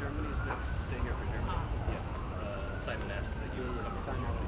Germany's next. Stay here for Germany. Yeah. Simon asks that you come for Germany.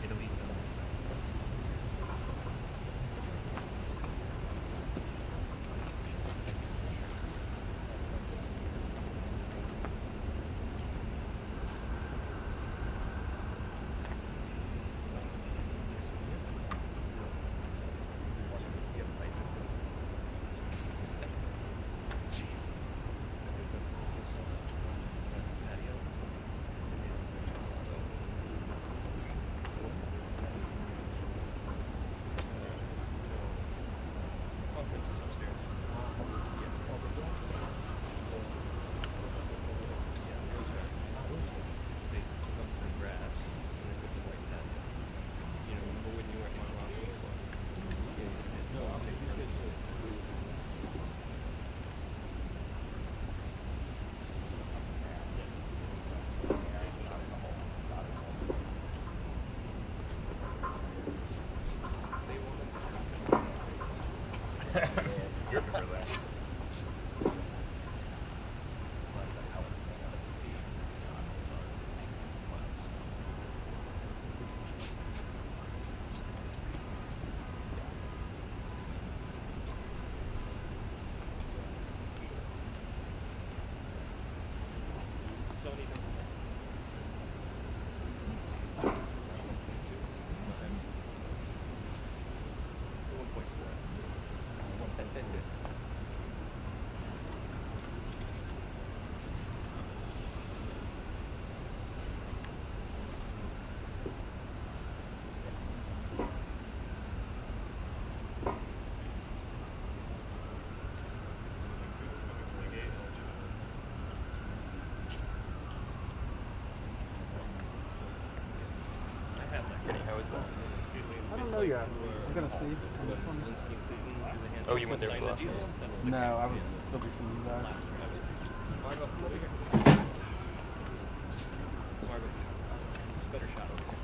Italy. I don't know yet. I'm gonna see on this one. Oh, you went there for the last one? No, I was still between you guys. Margo, come over here. Margo, better shot over here.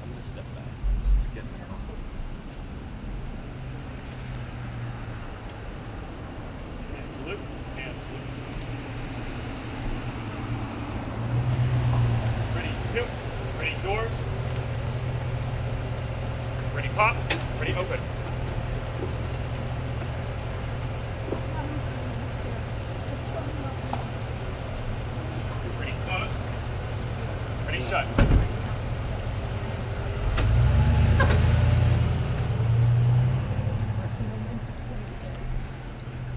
I'm gonna step back. Just get there. Hand salute. Hand salute. pop. Ready, open. Ready, close. Ready, shut.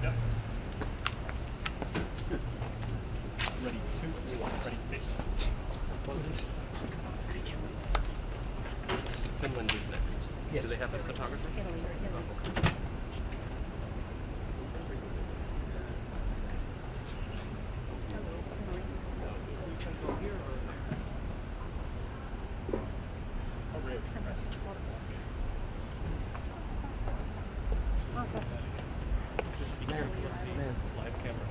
Yep. Ready, 2, 1. Ready, fish. Finland is next. Yes. Do they have a photographer? Oh, okay. Live camera.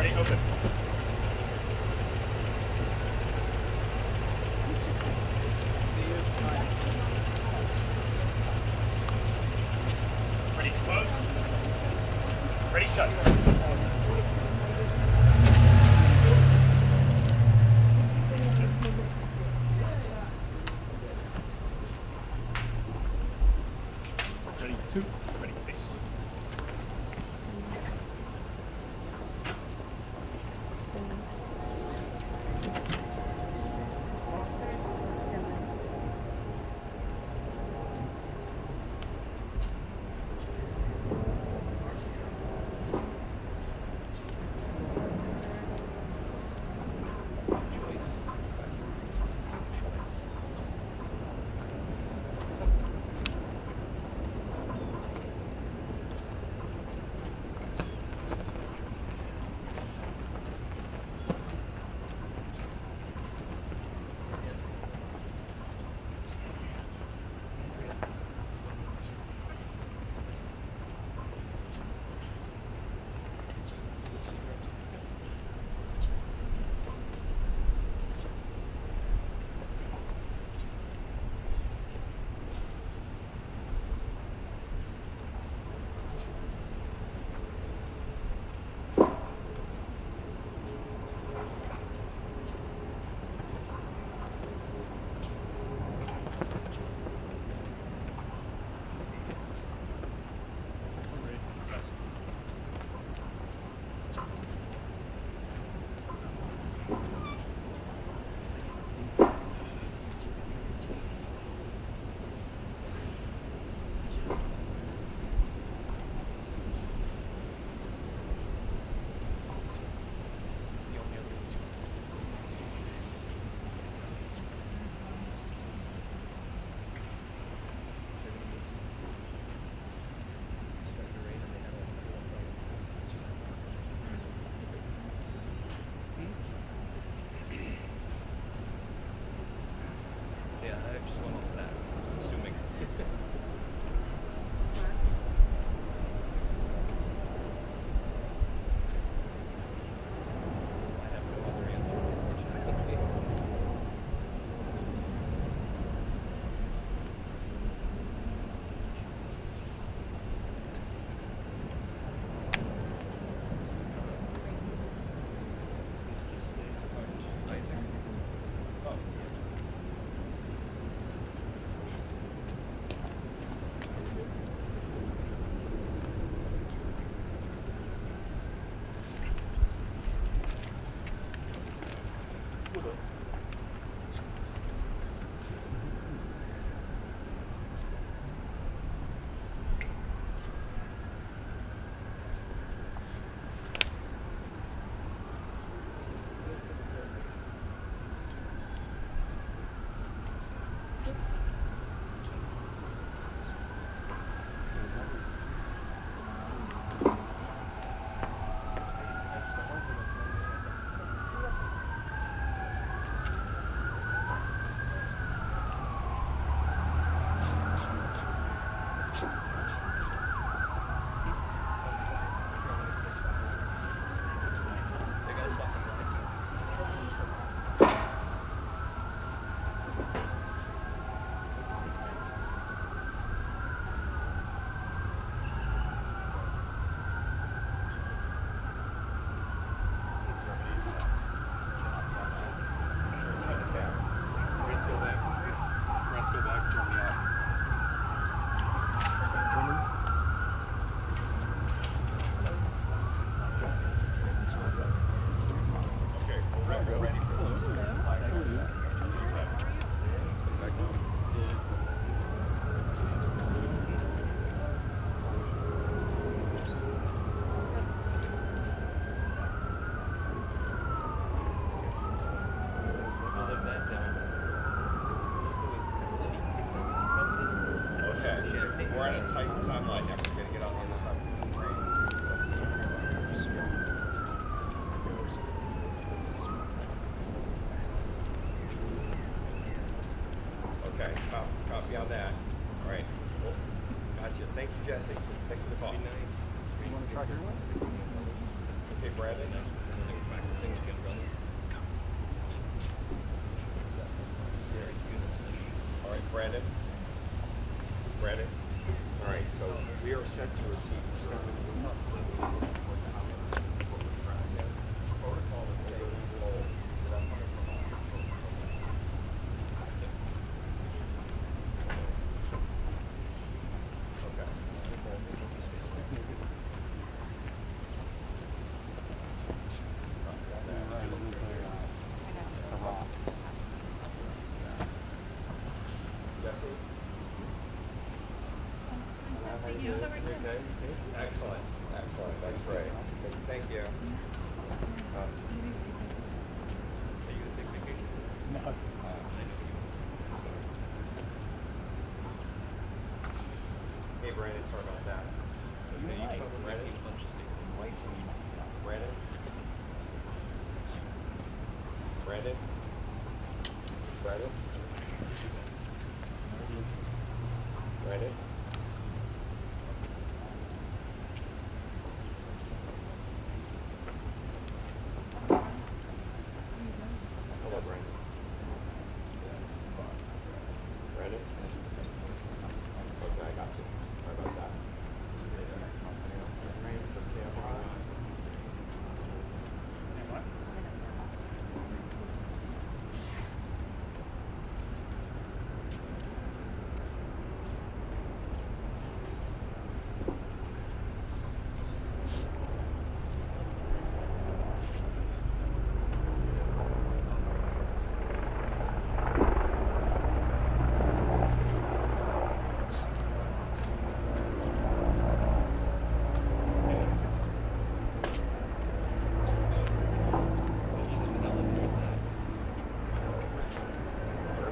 Ready, open. Ready, close. Ready, shut. Ready, two. Ready, face. Yeah, I just went off that, assuming. I have no other answer, unfortunately. Isaac. Oh, yeah. They gotta stop the lights. I'll live that down. Okay, we're on a tight timeline now. We're gonna get on the other side of the train. Okay, copy on that. All right. Well, gotcha. Thank you, Jesse. Thanks for the call. Be nice. You want to try your one? Okay, Bradley. Brandon, sorry about that. Okay, you can Ready? see a bunch of statements. Brandon? Brandon? Brandon? Brandon? Hello, Brandon. Brandon? Okay, I got you. Sorry about that.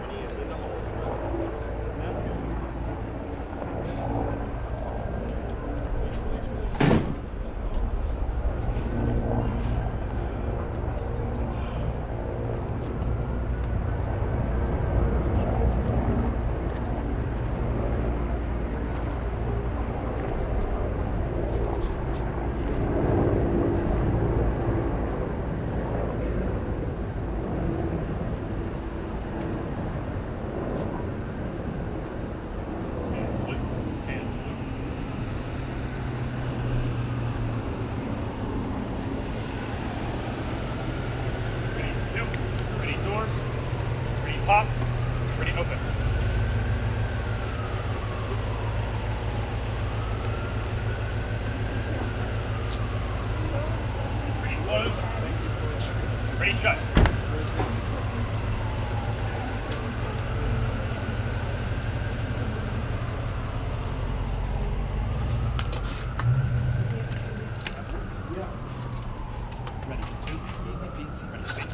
Germany is in the hole. Hands loose. Hands loose. Ready, two. Ready, doors. Ready, pop. Ready, open. Ready, close. Ready, shut. Ready, two. Easy peasy. Ready, space.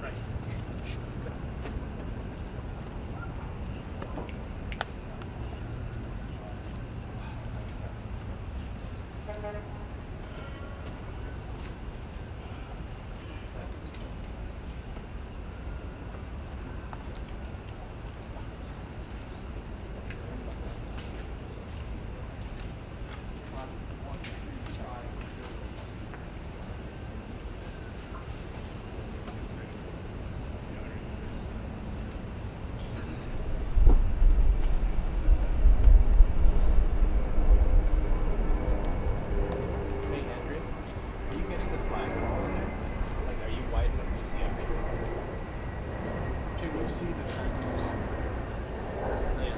Right. Hey, Andrew, are you getting the flag? Like, are you wide enough to see everything? Can we see the tractors? Yeah.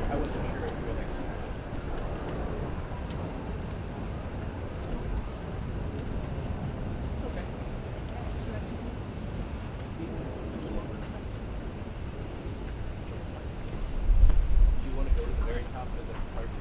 I wasn't sure if you were like. Okay. Do you want to go to the very top of the party?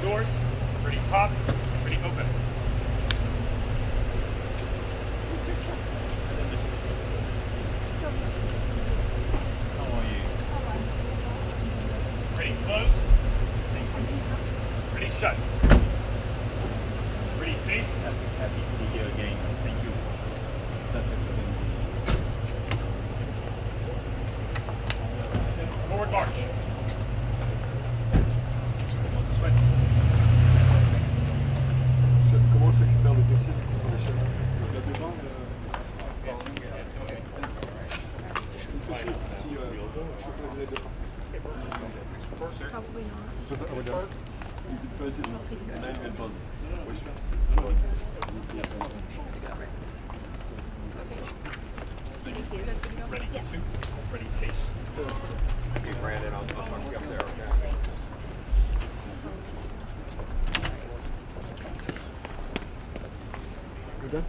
doors. Ready pop. Ready open. How are you? Ready close. Ready shut. Ready face. Happy to be here again. Thank you. Forward march. This way. Comment je récupère le dossier sur l'échelle? Là-dedans, je vous fais suivre si je peux les deux. Probably not. Je sais, regarde. Ready two. Ready face. Okay, Brandon, I'll talk to you up there, okay? You're done?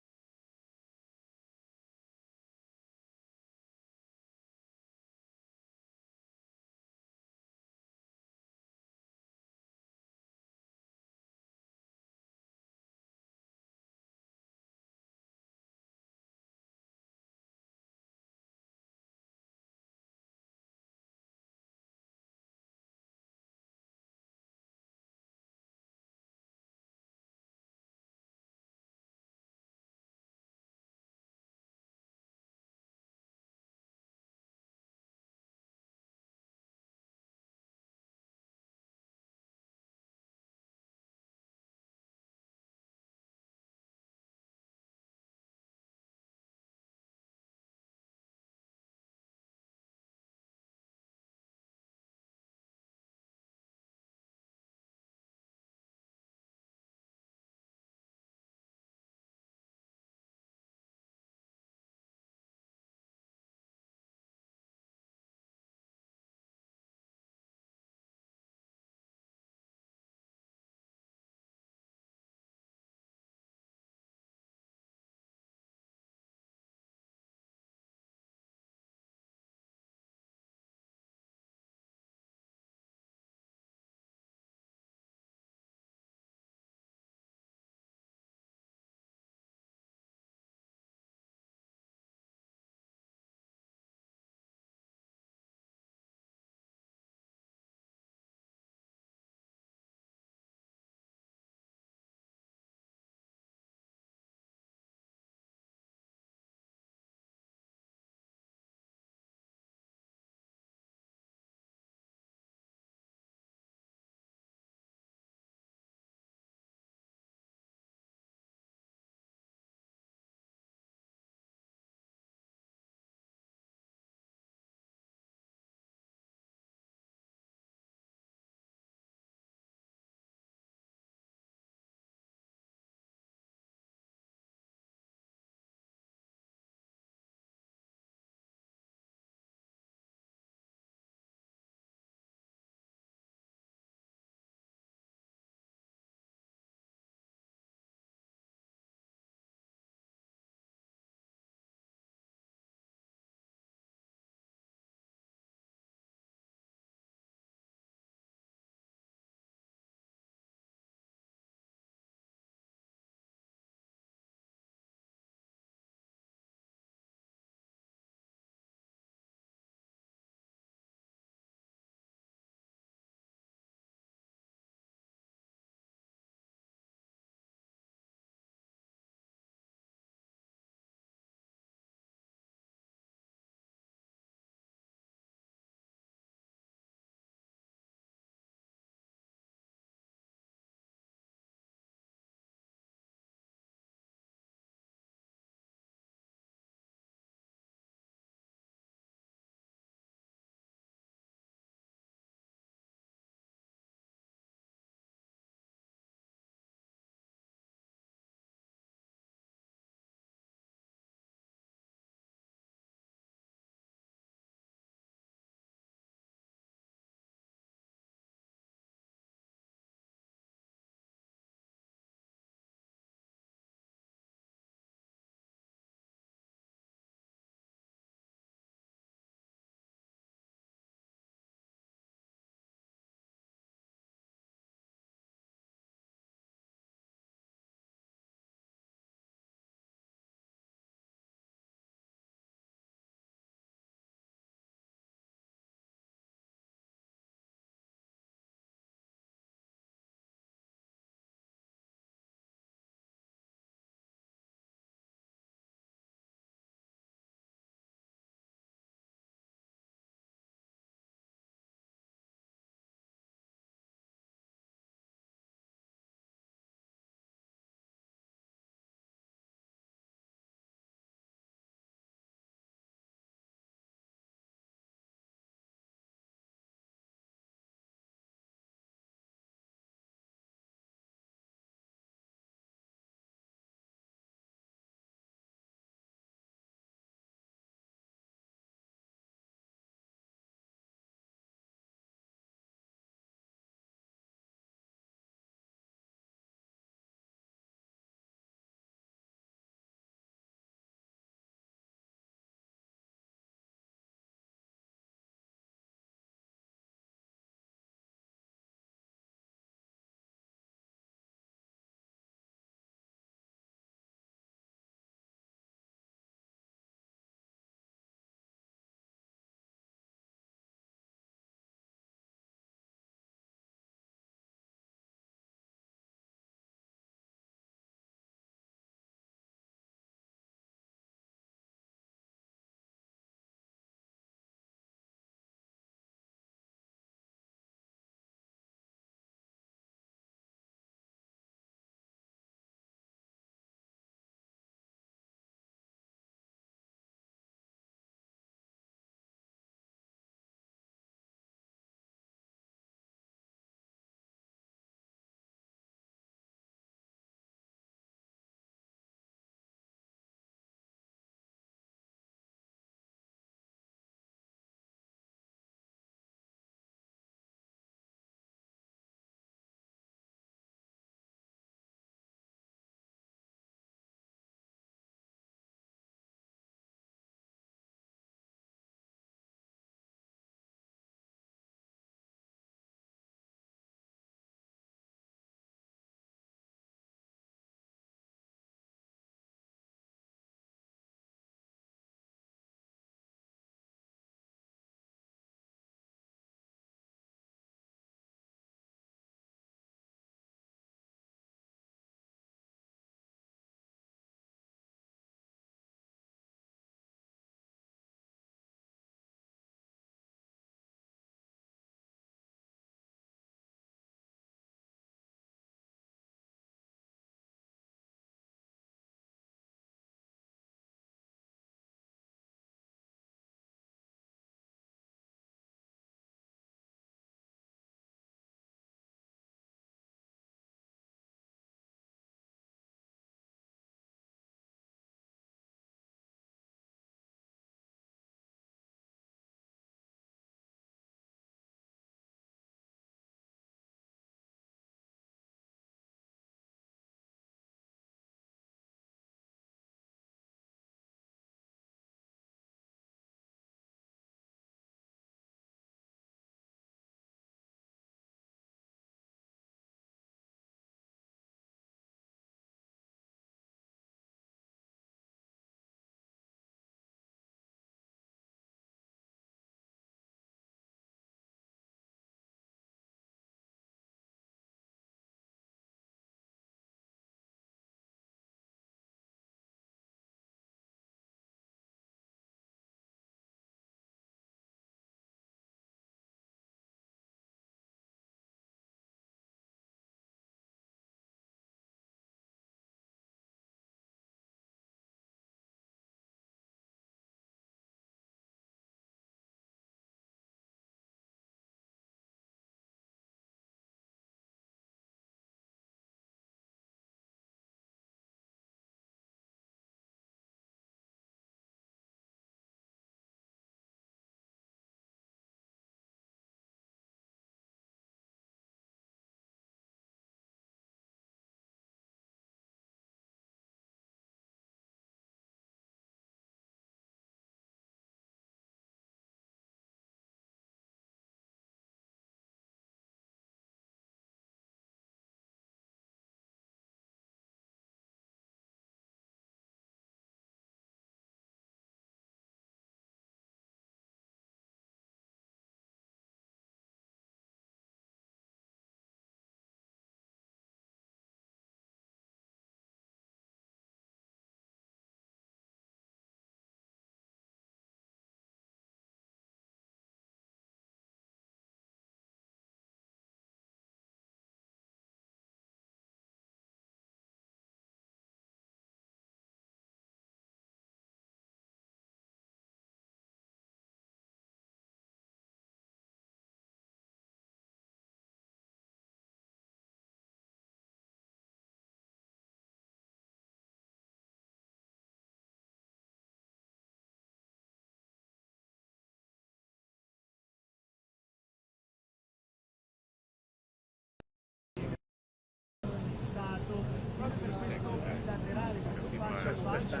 bilaterale, questo faccia a faccia, a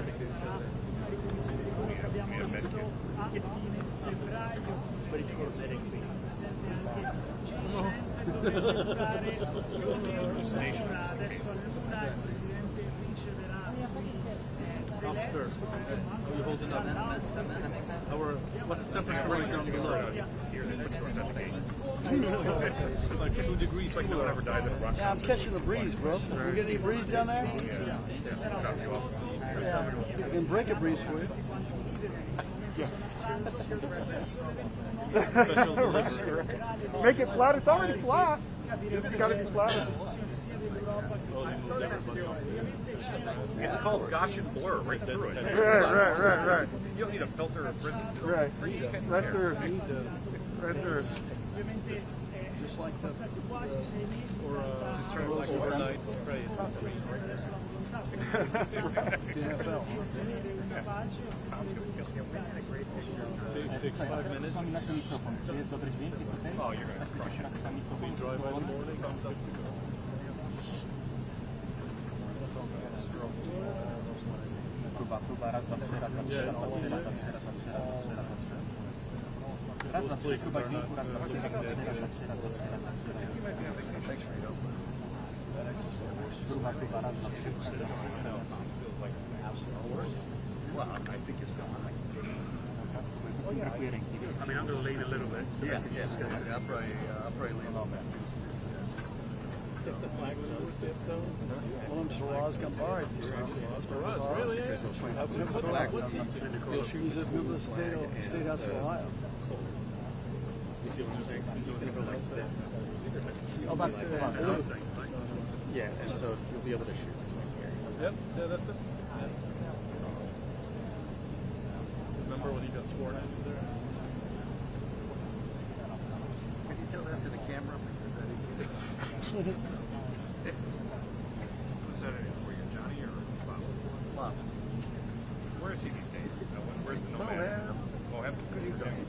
riconoscimento che abbiamo visto a fine febbraio, presente anche Firenze, dove inaugurare l'Aurora. Adesso a luna il Presidente riceverà Zelensky. Are you holding up? What's the temperature right down below? Here, the temperature's at the gate. It's like 2 degrees It's like no one cooler. ever died in a rock. Yeah, I'm catching the breeze, bro. You get any breeze down there? Copy you off. I can break a breeze for you. Special delivery. Make it flat. It's already flat. It's got to be flat. It's called Gaussian blur right through it. Right. You don't need a filter or prism. Right. Right there. Right there. Just like the. Just turn it like overnight spray. The NFL. Takes 5 minutes. Oh, you're going to crush it. We drive in the morning. I'm good to go. Próba, raz, dwa, trzy, raz, dwa, trzy, raz, dwa, trzy, raz, dwa, trzy, raz, dwa, trzy, raz, dwa, trzy, raz, dwa, trzy. Raz, dwa, trzy, próba dźwięku, raz, dwa, trzy, raz, dwa, trzy, raz, dwa, trzy, raz, dwa, trzy, raz, dwa, trzy, raz, dwa, trzy. Próba, raz, dwa, trzy, raz, dwa, trzy, raz, dwa, trzy. Well, I think it's gone. Brakuje ręki. I mean, I'm going to lean a little bit. So Yeah, I'll probably lean on that. Well, I'm Shiraz Gambari. Really? He's a member of the State House of Ohio. You see what I'm saying? He's doing something like this. Zobaczcie. Yeah, so you'll be able to shoot. Yep, yeah, that's it. Remember when he got sworn in there? Can you tell that to the camera? Because I didn't get it. Was that for you, Johnny, or Bob? Bob. Where is he these days? Where's the nomad? Moab. Good you, Johnny.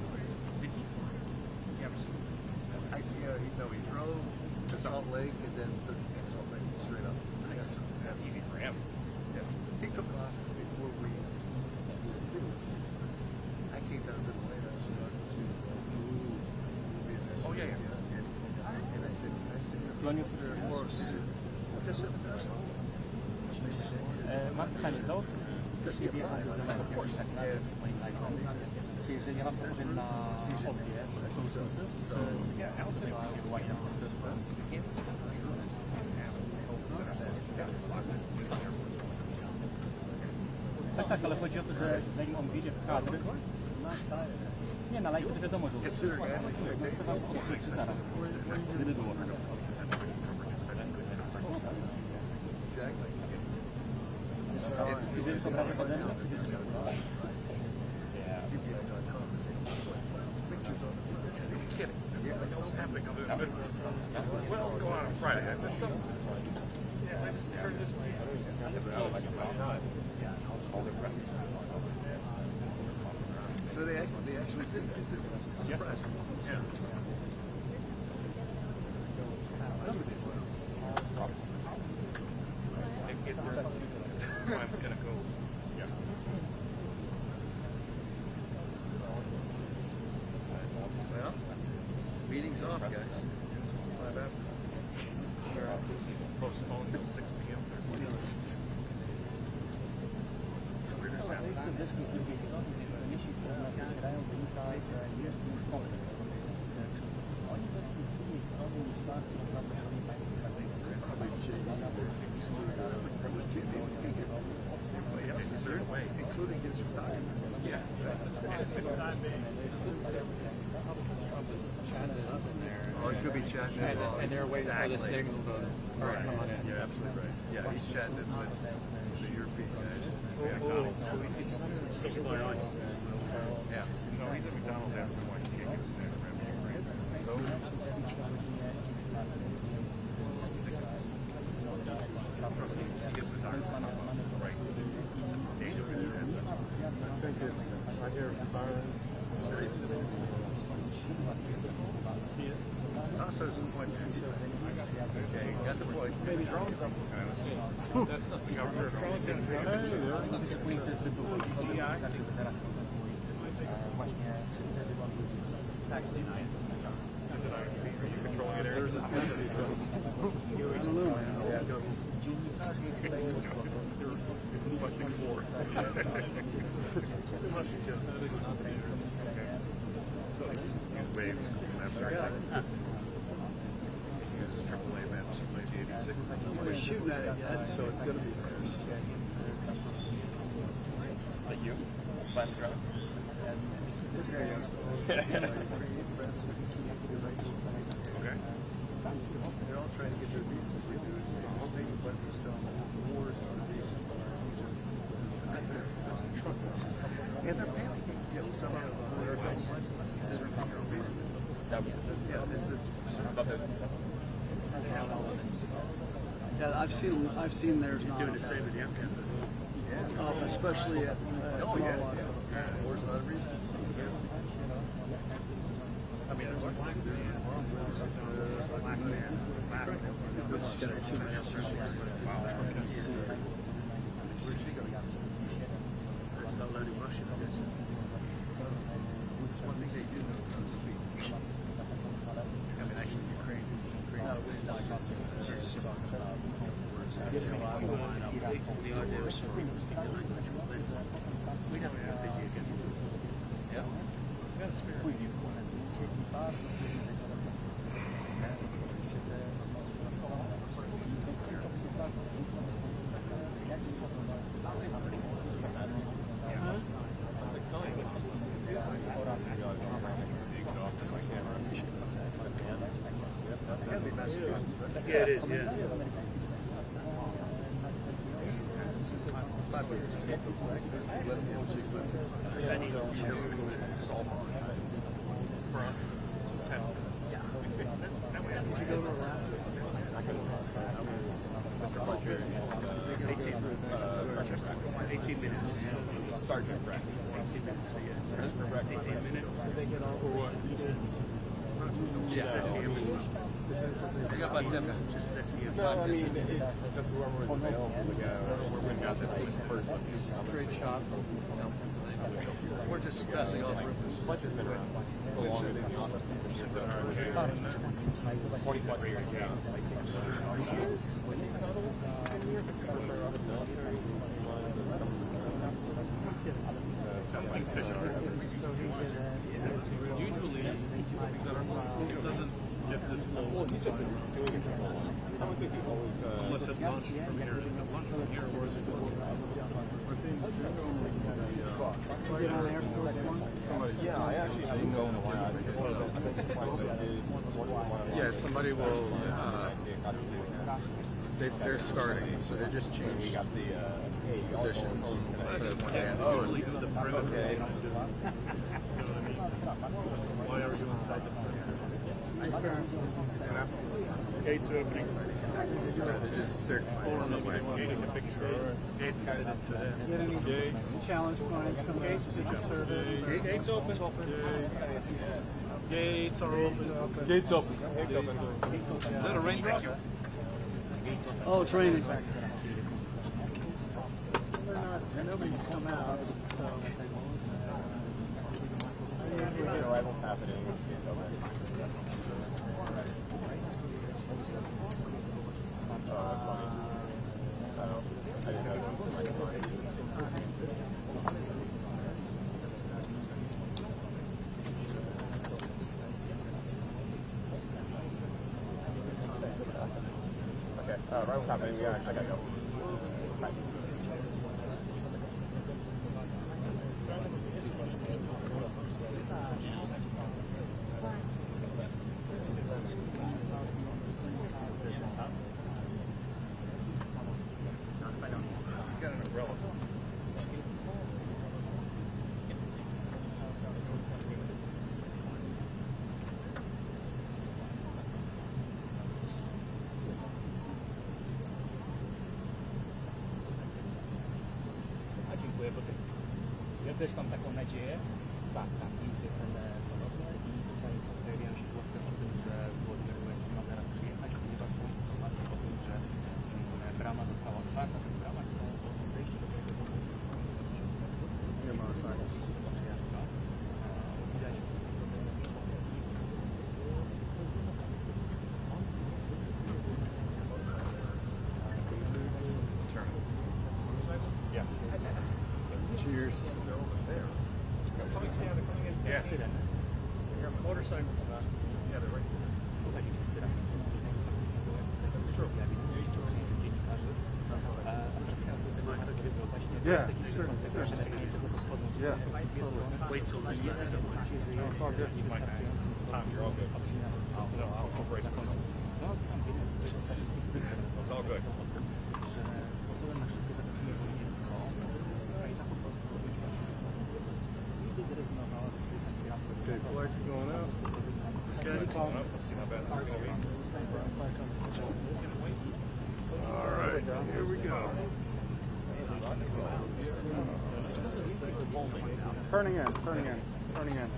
He drove to Salt Lake and then took Salt Lake straight up. Nice. That's easy for him. Yeah. He took off before we. I came down to Atlanta. Oh yeah. And I said, of course. Mark, załóż też nie wie, ale Zelensky i tak dalej przy moim najgorszym. Czyli jeżeli ja wam to powiem na obie konsensus, że nie, ja sobie ładnie tak, ale chodzi o to, że zanim on wjedzie w kadr, nie, na live to wiadomo, że usłyszy, ale chcę was ostrzec zaraz, gdyby było tak. Czy wiesz obrazek ode mnie, czy wiesz? What else going on Friday? I missed something. Yeah, I just heard this one. So they actually did that. Surprised. Yeah. Time's gonna go. Yeah. Well, meeting's off, guys. 5 after. Postponed till 6 p.m. Całe miejsce weszli z drugiej strony, z tej myśli, które nas docierają, wynika, że jest już konflikt. Oni weszli z drugiej strony niż tak, prawdopodobnie państwo including his retirement. Yeah. Or it could be chatting. And they're waiting for the signal to come on in. Yeah, absolutely right. Yeah, he's chatting with the European guys. Yeah. No, he's at McDonald's after one. He can't get a snack around here. So, he gets the time. Right. I think it's, I hear siren. Tasso's the point. Okay, got the point. Maybe drone. That's not super. There's a snake. I don't know. Waves. AAA maps, maybe 86. We're shooting at it yet, so it's going to be first. Like you? Flat drop? Okay. They're all trying to get their visas renewed. Hoping but they're still wars on visas. And they're panicking. You know, some of them are Yeah, I've seen theirs not. doing the same with the Afghans. Especially at Oh, yeah. Wars not a reason. I mean, it's black man. We're just going to 2 minutes. Where's she going? There's not learning Russian, I guess. One thing they do know how to speak. I mean, actually, Ukraine is Ukraine. We never have the again. Yeah. Got a spirit. Yeah, it is, yeah. Did you go to Alaska? Mr. Fletcher, 18 minutes. Sergeant Brett. 18 minutes, so yeah. 18 minutes. Did they get all the We got like 10 minutes. No, I mean, it's just whoever was available to go. Whoever got the first. Straight shot from Pennsylvania. We're just discussing all the Fletcher's been around the longest. 20+ years, yeah. Usually, it doesn't get this low. Well, he's just been doing it for so long. I would say he always, unless it's launched from here. If it launched from here, or is it going? Yeah, I actually didn't go in a while. Yeah, somebody will. They're starting, so they just changed positions to Usually do the perimeter. Why are you inside the Gates opening. they're pulling the way. Getting a picture. Gates got it into there. Is there any challenge points coming out of Secret Service? Gates open. Gates are open. Gates open. Gates open. Is that a raindrop? Oh, it's raining. Nobody's come out, so. Arrival's happening. Oh, that's funny. Oh, I didn't know. Okay, arrival's happening. Yeah, I gotta go. Bye. He's got an umbrella. A dziękuję, bo ja też mam taką nadzieję, Tak, tak. I jest ten podobny i tutaj są pojawiają się głosy o tym, że Władimir Zełenski ma zaraz przyjechać, ponieważ są informacje o tym, że brama została otwarta. To jest brama, która do wejścia do tego Nie ma sensu. przyjaźń. Widać, Cheers. Yeah. syreny. Motorcycles. Yeah, they're right there. Słuchaj, jakie syreny. Zełenski zjawił dziennikarzy. A teraz ja do tego narodowego właśnie Yeah, taki przykład tego, że Amerykanie tego wschodu Yeah. dwie strony. Wait till I jest takie poczucie, że jest niewystarczającym stopniu obcinania zakończeń. Donald Trump, jeden z swoich ostatnich listów internetowych, napisał o tym, że sposobem na szybkie zakończenie wojny jest to, Ukraina po prostu nigdy zrezygnowała ze swoich aspiracji. Okay, flags going up. Let's see how bad this is going to be. All right, here we go. Turning in, turning in, turning in.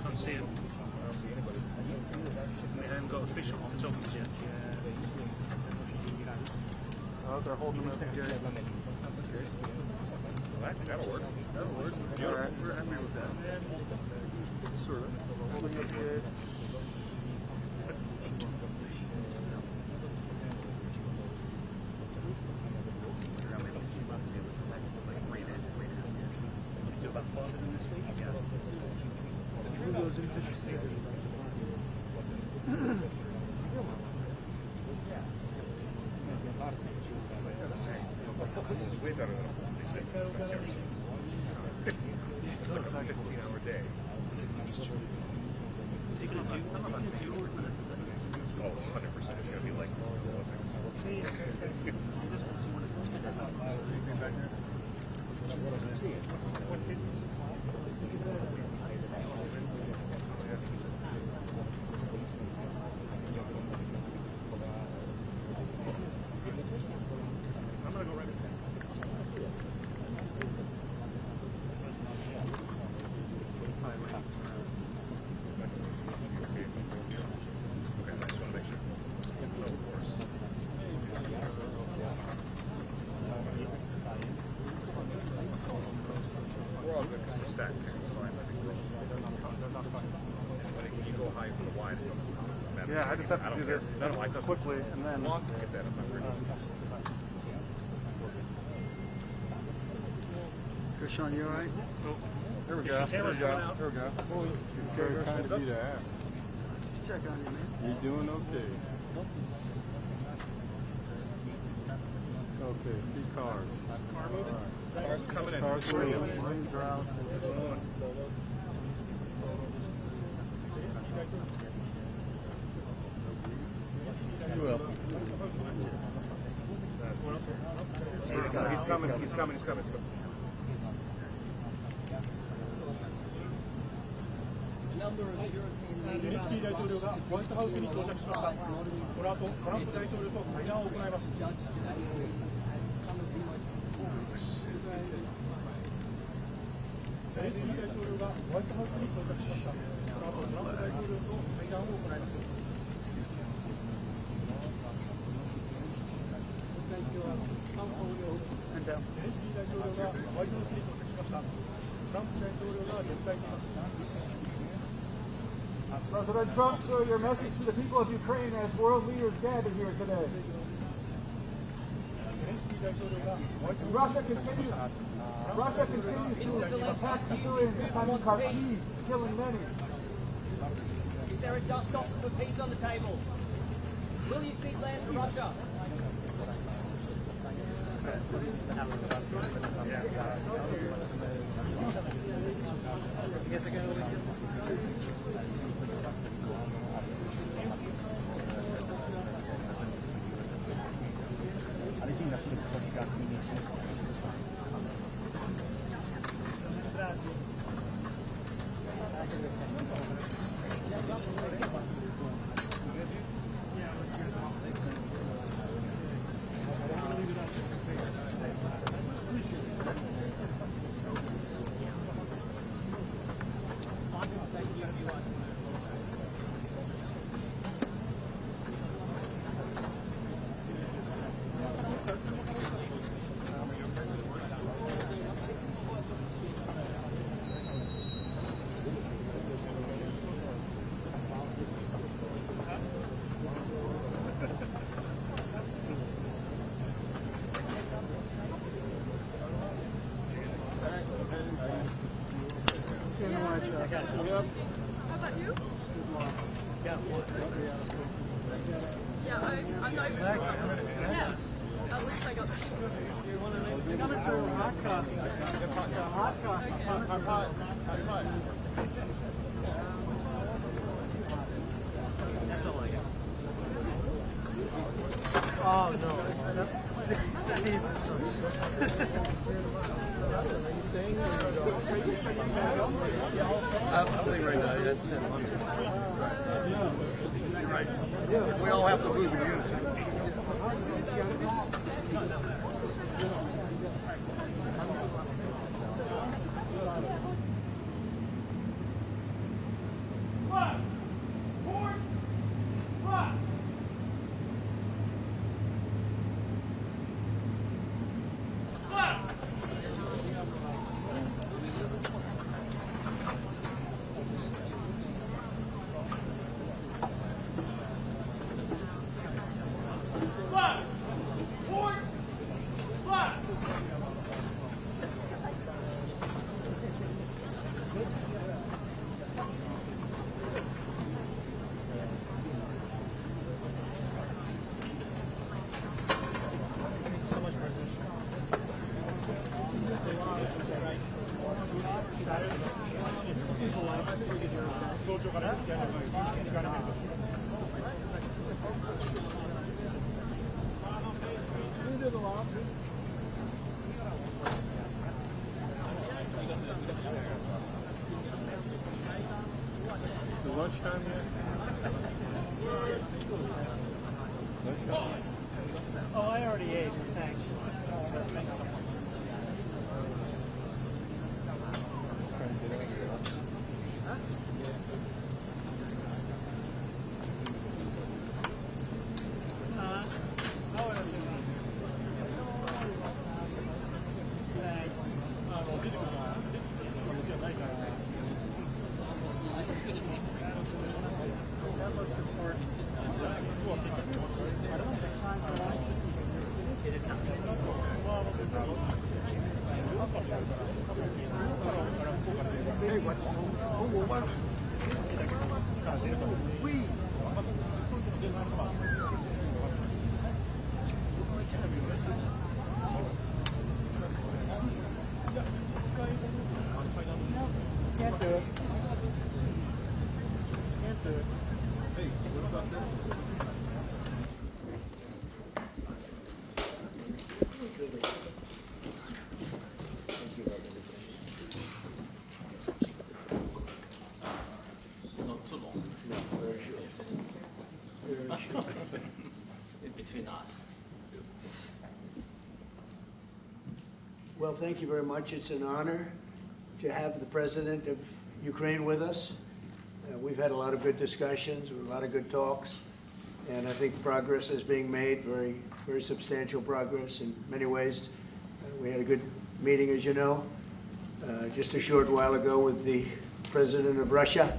Can't see him. They haven't got a fish on top of it yet. Oh, they're holding it here. That'll work. That'll work. All right, we're happy with that. Sort of. Holding it good. This is way better than a full state sentence I've ever seen. It's like a 15-hour day. Oh, 100%. It's going to be like I'm going to go right Okay, I just want to make sure. Of course. We're all good because they're stacked. It's fine. I think when you go high for the wide, it doesn't matter. Yeah, I just have I to don't do care. this No, I don't quickly and then. want to get that up. I'm ready. Sean, you all right? Here we go. Here we go. Here we go. Very kind of you to ask. Check on you, man. You're doing okay. Okay, see cars. Cars coming in. Cars moving. Marines are out. You will. He's coming. He's coming. He's coming. And down. President Trump, sir, your message to the people of Ukraine as world leaders gather here today. Russia continues to attack civilians in Kharkiv, killing many. Is there a just stop for peace on the table? Will you cede land to Russia? Ale dzień na których kościach niemiecznych. Thank you. about you? Yeah, I'm not even. Yeah. At least I got the Coming through hot coffee. Hot coffee. Hot. Oh no. I'm leaving right now. That's it. Right. We all have to move in unison. Lunchtime yet? Oh, I already ate. Thanks. Between us. Well, thank you very much. It's an honor to have the President of Ukraine with us. We've had a lot of good discussions, a lot of good talks, and I think progress is being made, very, very substantial progress in many ways. We had a good meeting, as you know, just a short while ago with the President of Russia,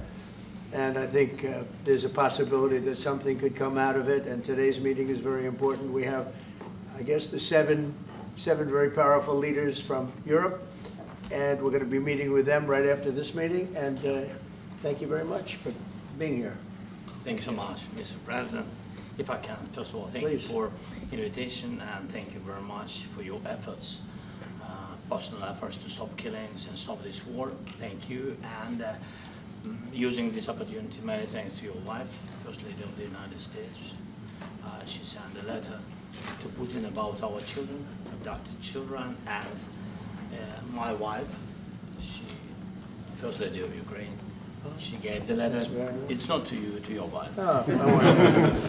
and I think there's a possibility that something could come out of it, and today's meeting is very important. We have, I guess, the seven very powerful leaders from Europe, and we're going to be meeting with them right after this meeting, and thank you very much for being here. Thank you so much, Mr. President. If I can, first of all, thank you for invitation, and thank you very much for your efforts, personal efforts to stop killings and stop this war. Thank you, and using this opportunity, many thanks to your wife, First Lady of the United States. She sent a letter to Putin about our children, abducted children, and my wife, she, First Lady of Ukraine, she gave the letter. It's not to you, to your wife. Oh,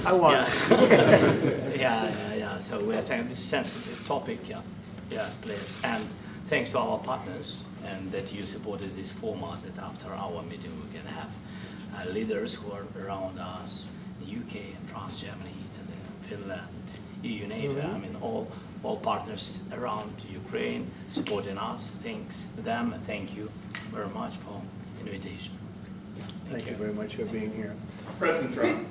I want it. Yeah. So we're saying this sensitive topic, yes, please. And thanks to our partners, and that you supported this format, that after our meeting we can have leaders who are around us, UK, France, Germany, Italy, Finland, EU, NATO, I mean all partners around Ukraine supporting us. Thanks to them, and thank you very much for invitation. Thank you very much for being here. President Trump.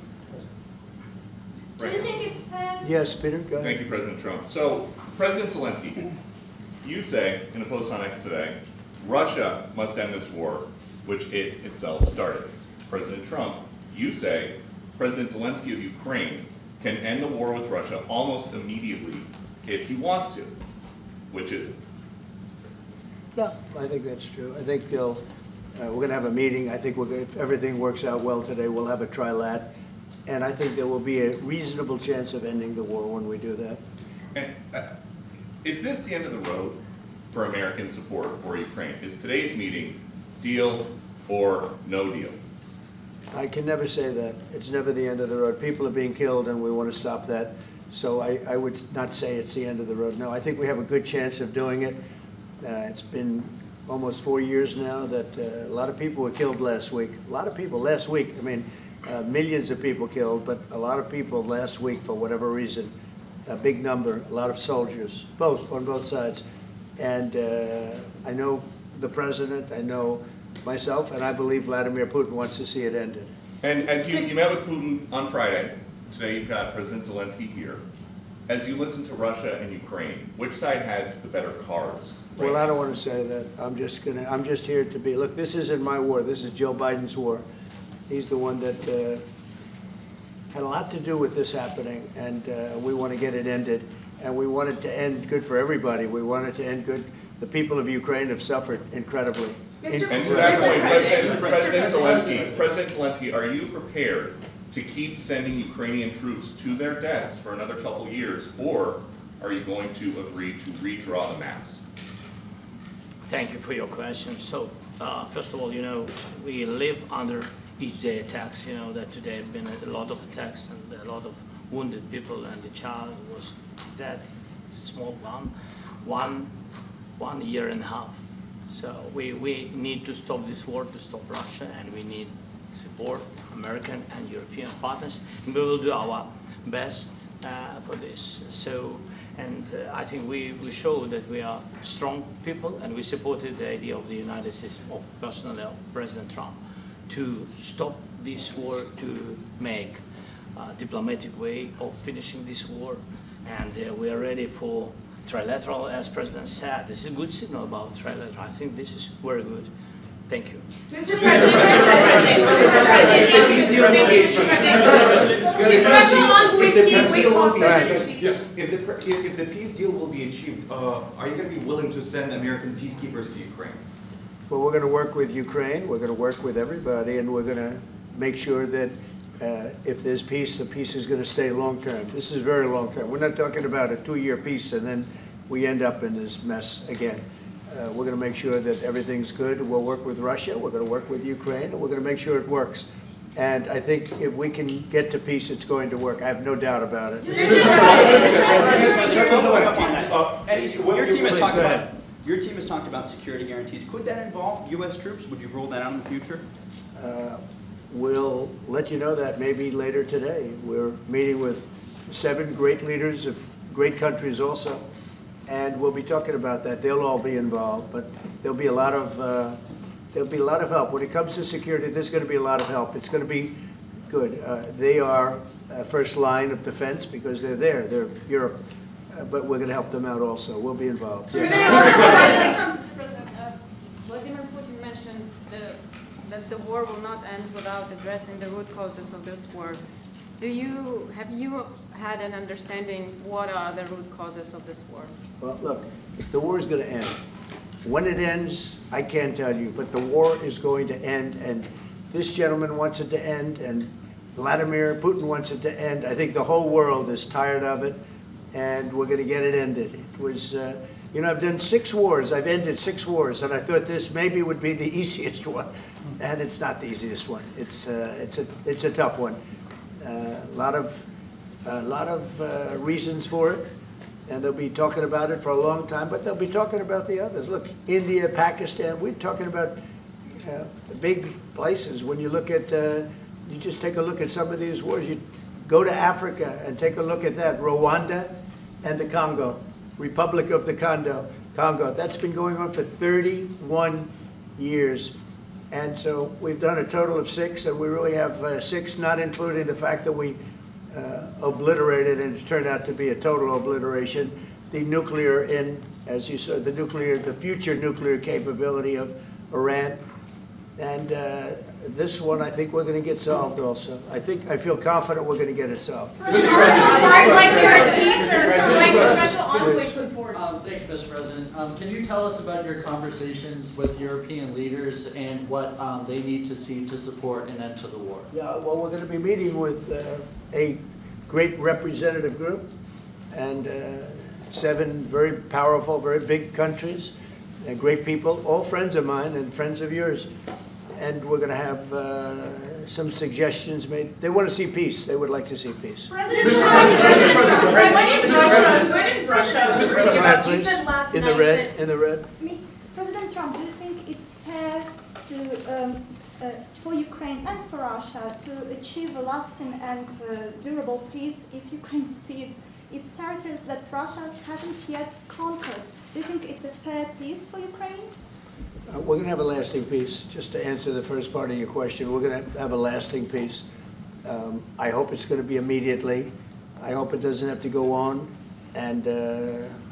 Do you think it's fair? Yes, Peter, go ahead. Thank you, President Trump. So, President Zelensky, you say in a post on X today, Russia must end this war which it itself started. President Trump, you say President Zelensky of Ukraine can end the war with Russia almost immediately if he wants to. Which is it? No, I think that's true. I think we're going to have a meeting. I think if everything works out well today, we'll have a trilat. And I think there will be a reasonable chance of ending the war when we do that. And is this the end of the road for American support for Ukraine? Is today's meeting deal or no deal? I can never say that. It's never the end of the road. People are being killed, and we want to stop that. So I would not say it's the end of the road. No, I think we have a good chance of doing it. It's been almost 4 years now that a lot of people were killed last week. A lot of people last week. I mean, millions of people killed, but a lot of people last week for whatever reason. A big number, a lot of soldiers, on both sides. And I know the president, I know myself, and I believe Vladimir Putin wants to see it ended. And as you met with Putin on Friday, today you've got President Zelensky here. As you listen to Russia and Ukraine, which side has the better cards? Right? Well, I don't want to say that. I'm just here to be, look, this isn't my war. This is Joe Biden's war. He's the one that had a lot to do with this happening, and we want to get it ended. And we want it to end good for everybody. We want it to end good. The people of Ukraine have suffered incredibly. And to that point, President Zelensky, are you prepared to keep sending Ukrainian troops to their deaths for another couple years, or are you going to agree to redraw the maps? Thank you for your question. So, first of all, we live under each day attacks. That today have been a lot of attacks and a lot of wounded people, and the child was dead, small one year and a half. So we need to stop this war, to stop Russia, and we need support American and European partners, and we will do our best for this. So, and I think we show that we are strong people, and we supported the idea of the United States, of personally of President Trump, to stop this war, to make a diplomatic way of finishing this war, and we are ready for trilateral, as President said. This is a good signal about trilateral. I think this is very good. Thank you. Mr. President, yes, if the peace deal will be achieved, are you going to be willing to send American peacekeepers to Ukraine? Well, we're going to work with Ukraine. We're going to work with everybody, and we're going to make sure that if there's peace, the peace is going to stay long-term. This is very long-term. We're not talking about a 2-year peace and then we end up in this mess again. We're going to make sure that everything's good. We'll work with Russia. We're going to work with Ukraine. And we're going to make sure it works. And I think if we can get to peace, it's going to work. I have no doubt about it. Your team has talked about security guarantees. Could that involve U.S. troops? Would you roll that out in the future? We'll let you know that maybe later today. We're meeting with 7 great leaders of great countries also, and we'll be talking about that. They'll all be involved, but there'll be a lot of help. When it comes to security, there's going to be a lot of help. It's going to be good. They are first line of defense because they're there. They're Europe, but we're going to help them out also. We'll be involved. Mr. President, Vladimir Putin mentioned that the war will not end without addressing the root causes of this war. Have you had an understanding what are the root causes of this war? Well, look, the war is going to end. When it ends, I can't tell you, but the war is going to end, and this gentleman wants it to end, and Vladimir Putin wants it to end. I think the whole world is tired of it, and we're going to get it ended. It was, I've done 6 wars. I've ended 6 wars, and I thought this maybe would be the easiest one, and it's not the easiest one. It's a tough one. A lot of reasons for it, and they'll be talking about it for a long time, but they'll be talking about the others. Look, India, Pakistan, we're talking about big places. When you look at, you just take a look at some of these wars. You go to Africa and take a look at that. Rwanda and the Congo, Republic of the Congo. That's been going on for 31 years. And so we've done a total of 6, and we really have 6, not including the fact that we obliterated, and it turned out to be a total obliteration, the nuclear, as you said, the future nuclear capability of Iran. And this one, I think we're going to get solved also. I feel confident we're going to get it solved. Like guarantees or like special envoy put forward. Thank you, Mr. President. Can you tell us about your conversations with European leaders and what they need to see to support an end to the war? Yeah, well, we're going to be meeting with a great representative group and 7 very powerful, very big countries and great people, all friends of mine and friends of yours. And we're going to have some suggestions made. They want to see peace. They would like to see peace. President Trump, when in Russia, you said last in night the red, in the red. President Trump, do you think it's fair to for Ukraine and for Russia to achieve a lasting and durable peace if Ukraine cedes its territories that Russia hasn't yet conquered? Do you think it's a fair peace for Ukraine? We're going to have a lasting peace. Just to answer the first part of your question, we're going to have a lasting peace. I hope it's going to be immediately. I hope it doesn't have to go on. And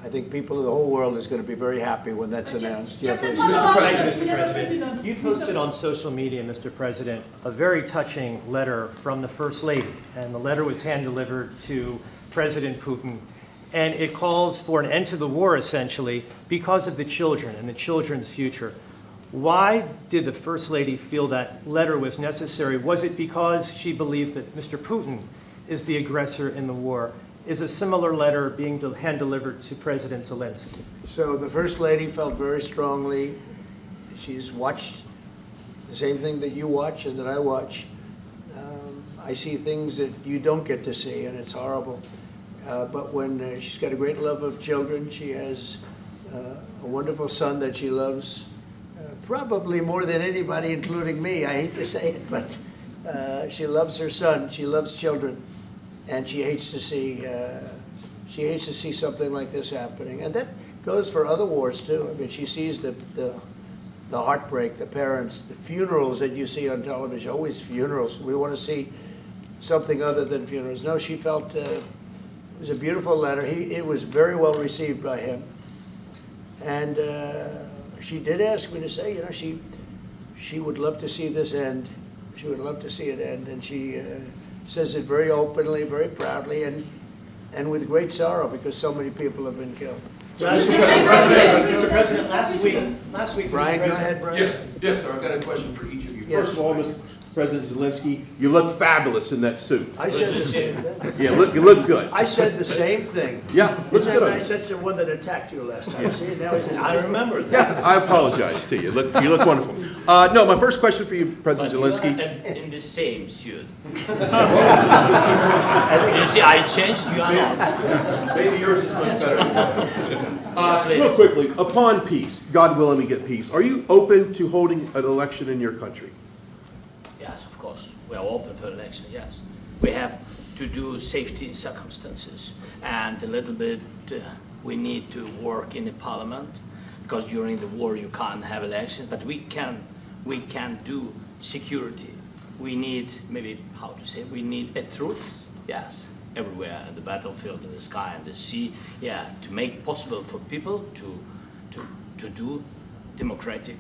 I think people of the whole world is going to be very happy when that's announced. Thank you, Mr. President. You posted on social media, Mr. President, a very touching letter from the First Lady. And the letter was hand-delivered to President Putin. And it calls for an end to the war, essentially, because of the children and the children's future. Why did the First Lady feel that letter was necessary? Was it because she believes that Mr. Putin is the aggressor in the war? Is a similar letter being hand-delivered to President Zelensky? So the First Lady felt very strongly. She's watched the same thing that you watch and that I watch. I see things that you don't get to see, and it's horrible. But when she's got a great love of children, she has a wonderful son that she loves, probably more than anybody, including me. I hate to say it, but she loves her son. She loves children, and she hates to see something like this happening. And that goes for other wars too. I mean, she sees the heartbreak, the parents, the funerals that you see on television. Always funerals. We want to see something other than funerals. No, she felt. It was a beautiful letter. It was very well received by him. And she did ask me to say, you know, she would love to see this end. She would love to see it end. And she says it very openly, very proudly, and with great sorrow because so many people have been killed. Mr. President, last week, Brian, go ahead, Brian. Yes, sir. I've got a question for each of you. Yes. First of all, Mr. President Zelensky, you look fabulous in that suit. I said the same thing. Yeah, you look good. I said the same thing. Yeah, looks good on I you. said to the one that attacked you last time. Yeah. See, now he's I remember that. Yeah, I apologize to you. You look wonderful. No, my first question for you, President Zelensky. In the same suit. You see, I changed, you are not. Maybe yours is much better than mine. Real quickly, upon peace, God willing we get peace, are you open to holding an election in your country? Yes, of course. We are open for election, yes. We have to do safety circumstances. And a little bit, we need to work in the parliament, because during the war you can't have elections, but we can do security. We need, maybe, how to say, we need a truth, yes, everywhere, in the battlefield, in the sky, and the sea, yeah, to make possible for people to do democratic,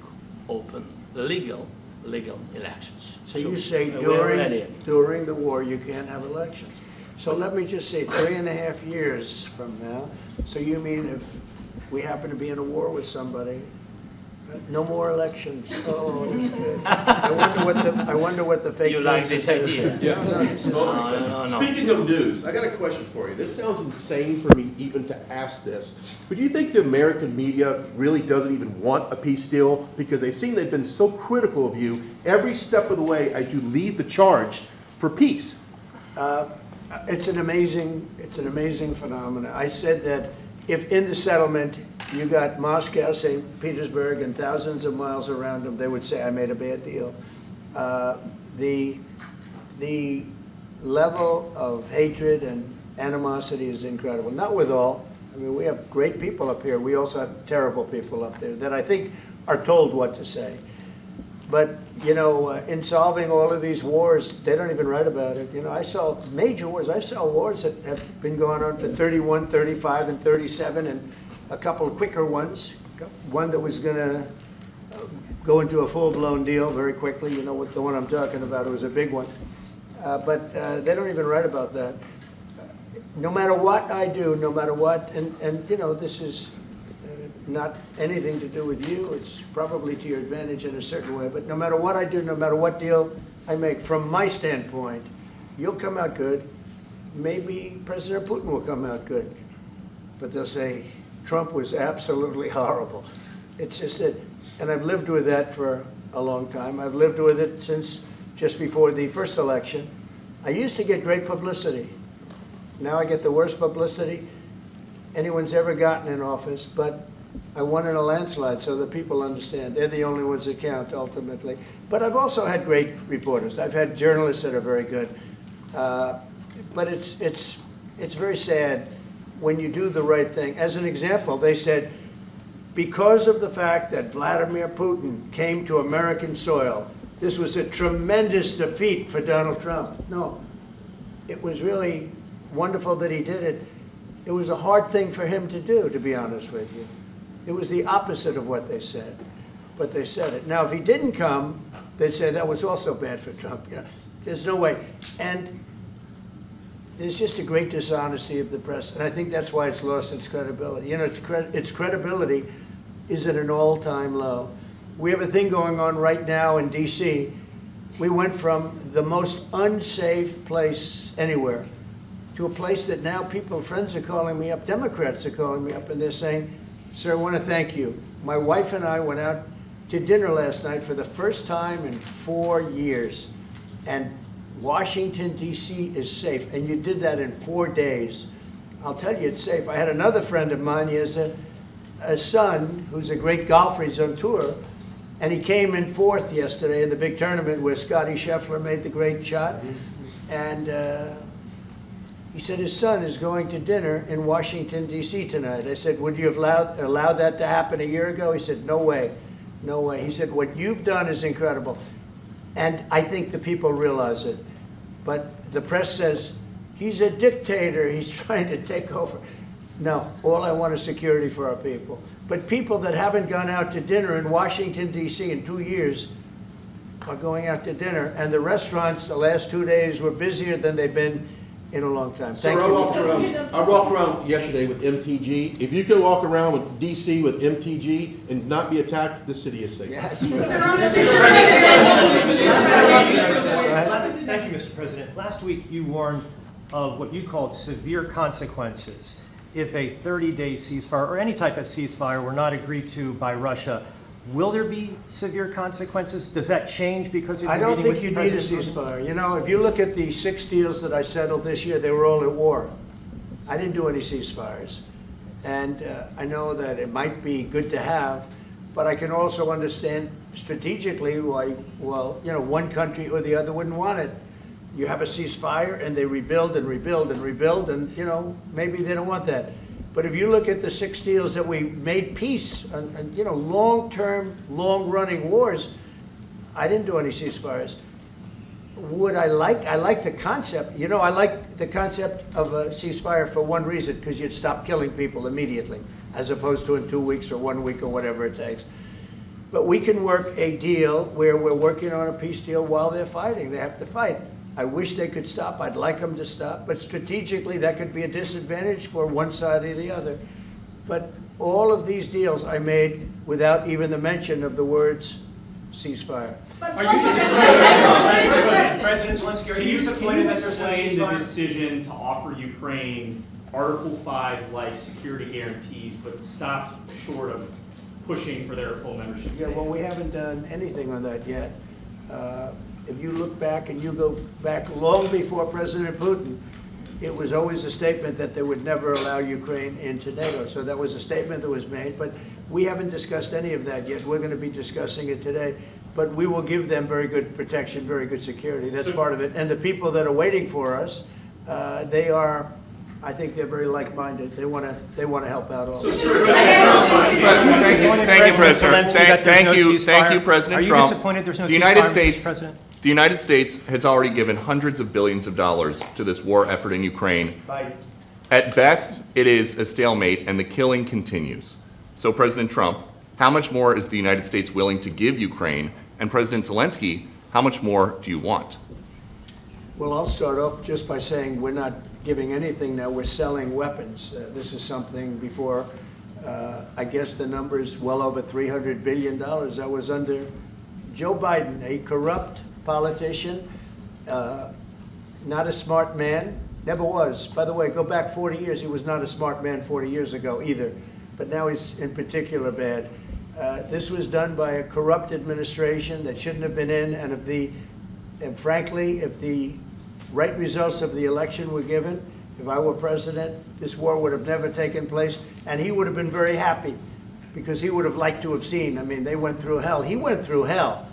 open, legal elections. So you say during the war you can't have elections. So let me just say 3.5 years from now. So you mean if we happen to be in a war with somebody, no more elections? Oh, that's good. I wonder what the fake You like this idea? Yeah. No. Speaking of news, I got a question for you. This sounds insane for me even to ask this, but do you think the American media really doesn't even want a peace deal because they've been so critical of you every step of the way as you lead the charge for peace? It's an amazing phenomenon. I said that if in the settlement you got Moscow, St. Petersburg, and thousands of miles around them, they would say I made a bad deal. The level of hatred and animosity is incredible. Not with all. I mean, we have great people up here. We also have terrible people up there that I think are told what to say. But, you know, in solving all of these wars, they don't even write about it. You know, I saw major wars. I saw wars that have been going on for 31, 35, and 37, and a couple of quicker ones. One that was going to go into a full-blown deal very quickly. You know what the one I'm talking about, it was a big one. But they don't even write about that. No matter what I do, no matter what, and you know, this is not anything to do with you, it's probably to your advantage in a certain way, but no matter what I do, no matter what deal I make, from my standpoint, you'll come out good. Maybe President Putin will come out good. But they'll say, Trump was absolutely horrible. It's just that, and I've lived with that for a long time. I've lived with it since just before the first election. I used to get great publicity. Now I get the worst publicity anyone's ever gotten in office, but I won in a landslide, so that people understand. They're the only ones that count, ultimately. But I've also had great reporters. I've had journalists that are very good. But it's very sad when you do the right thing. As an example, they said, because of the fact that Vladimir Putin came to American soil, this was a tremendous defeat for Donald Trump. No, it was really wonderful that he did it. It was a hard thing for him to do, to be honest with you. It was the opposite of what they said, but they said it. Now, if he didn't come, they'd say that was also bad for Trump. You know, there's no way. And there's just a great dishonesty of the press, and I think that's why it's lost its credibility. You know, its credibility is at an all-time low. We have a thing going on right now in D.C. We went from the most unsafe place anywhere to a place that now people, friends are calling me up, Democrats are calling me up, and they're saying, sir, I want to thank you. My wife and I went out to dinner last night for the first time in 4 years, and Washington, D.C. is safe, and you did that in 4 days. I'll tell you, it's safe. I had another friend of mine, he has a son who's a great golfer, he's on tour, and he came in 4th yesterday in the big tournament where Scotty Scheffler made the great shot, and he said his son is going to dinner in Washington, D.C. tonight. I said, would you have allowed that to happen a year ago? He said, no way, no way. He said, what you've done is incredible. And I think the people realize it. But the press says, he's a dictator, he's trying to take over. No, all I want is security for our people. But people that haven't gone out to dinner in Washington, D.C. in 2 years are going out to dinner. And the restaurants the last 2 days were busier than they've been in a long time. Thank you. I walked around yesterday with MTG. If you could walk around with DC with MTG and not be attacked, this city is safe. Thank you, Mr. President. Last week you warned of what you called severe consequences if a 30-day ceasefire or any type of ceasefire were not agreed to by Russia. Will there be severe consequences? Does that change because of your meeting with President Putin? I don't think you need a ceasefire. You know, if you look at the 6 deals that I settled this year, they were all at war. I didn't do any ceasefires. And I know that it might be good to have, but I can also understand strategically why, well, you know, one country or the other wouldn't want it. You have a ceasefire and they rebuild and rebuild and rebuild, and, you know, maybe they don't want that. But if you look at the 6 deals that we made peace and you know, long-term, long-running wars, I didn't do any ceasefires. Would I like the concept. You know, I like the concept of a ceasefire for one reason, because you'd stop killing people immediately, as opposed to in 2 weeks or 1 week or whatever it takes. But we can work a deal where we're working on a peace deal while they're fighting. They have to fight. I wish they could stop. I'd like them to stop. But strategically, that could be a disadvantage for one side or the other. But all of these deals I made without even the mention of the words ceasefire. President Zelensky, can you explain the decision to offer Ukraine Article 5-like security guarantees, but stop short of pushing for their full membership? Yeah, well, we haven't done anything on that yet. If you look back and you go back long before President Putin, it was always a statement that they would never allow Ukraine into NATO. So that was a statement that was made, but we haven't discussed any of that yet. We're going to be discussing it today. But we will give them very good protection, very good security. That's part of it. And the people that are waiting for us, they are, I think they're very like-minded. They want to help out all. Thank you, President. Thank you, President Trump. Are you disappointed there's no ceasefire, Mr. President? The United States has already given hundreds of billions of dollars to this war effort in Ukraine. Biden. At best, it is a stalemate, and the killing continues. So, President Trump, how much more is the United States willing to give Ukraine? And President Zelensky, how much more do you want? Well, I'll start off just by saying we're not giving anything now. We're selling weapons. This is something before, I guess the number is well over $300 billion. That was under Joe Biden, a corrupt politician, not a smart man, never was. By the way, go back 40 years, he was not a smart man 40 years ago either, but now he's in particular bad. This was done by a corrupt administration that shouldn't have been in, and frankly, if the right results of the election were given, if I were president, this war would have never taken place, and he would have been very happy, because he would have liked to have seen. I mean, they went through hell. He went through hell.